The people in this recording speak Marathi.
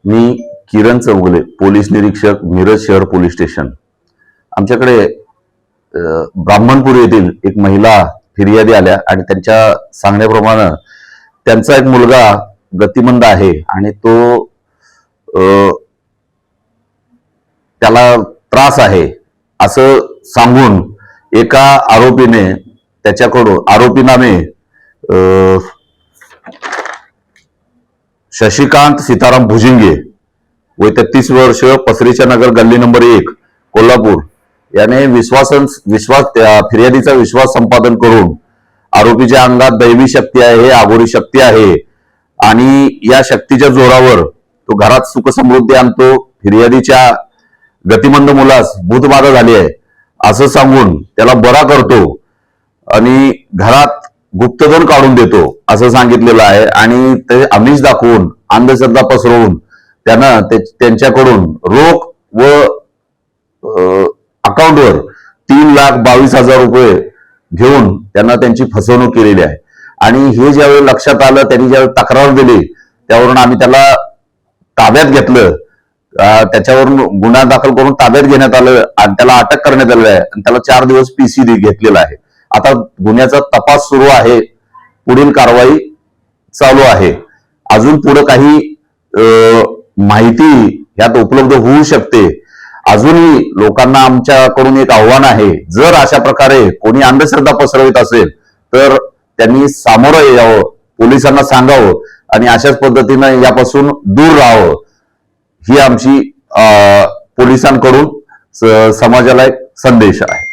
मी किरण चौगुले, पोलीस निरीक्षक, मिरज शहर पोलीस स्टेशन। आमच्याकडे ब्राह्मणपूर येथील एक महिला फिर्यादी आल्या आणि त्यांच्या सांगण्याप्रमाणे त्यांचा एक मुलगा गतिमंद आहे आणि तो त्याला त्रास आहे असं सांगून एका आरोपीने त्याच्याकडून आरोपीनामे शशिकांत सीताराम भुजिंगे वय 33 वर्ष, पसरीच्या नगर, गल्ली नंबर 1, कोल्हापूर याने फिर्यादीचा विश्वास संपादन करून आरोपीच्या अंगात दैवी शक्ती आहे, आघोरी शक्ती आहे आणि या शक्तीच्या जोरावर तो घरात सुख समृद्धी आणतो, फिर्यादीच्या गतिमंद मुलास भूतबाधा झाली आहे असं सांगून त्याला बरा करतो आणि घरात गुप्तधन काढून देतो असं सांगितलेलं आहे आणि ते आमिष दाखवून अंधश्रद्धा पसरवून त्यानं त्यांच्याकडून रोख व अकाउंटवर 3,22,000 रुपये घेऊन त्यांना त्यांची फसवणूक केलेली आहे। आणि हे ज्यावेळी लक्षात आलं, त्यांनी ज्यावेळी तक्रार दिली त्यावरून आम्ही त्याला ताब्यात घेतलं, त्याच्यावरून गुन्हा दाखल करून ताब्यात घेण्यात आलं आणि त्याला अटक करण्यात आलेलं आहे आणि त्याला 4 दिवस पीसी घेतलेला आहे। आता गुन्ह्याचा तपास सुरू आहे, पुढील कारवाई चालू आहे। अजून पुढे काही माहिती यात उपलब्ध होऊ शकते। अजूनही लोकांना आमच्याकडून एक आव्हान आहे, जर अशा प्रकारे कोणी अंधश्रद्धा पसरवित असेल तर त्यांनी सामोरं यावं, पोलिसांना सांगावं आणि अशाच पद्धतीनं यापासून दूर राहावं ही आमची पोलिसांकडून समाजाला एक संदेश आहे।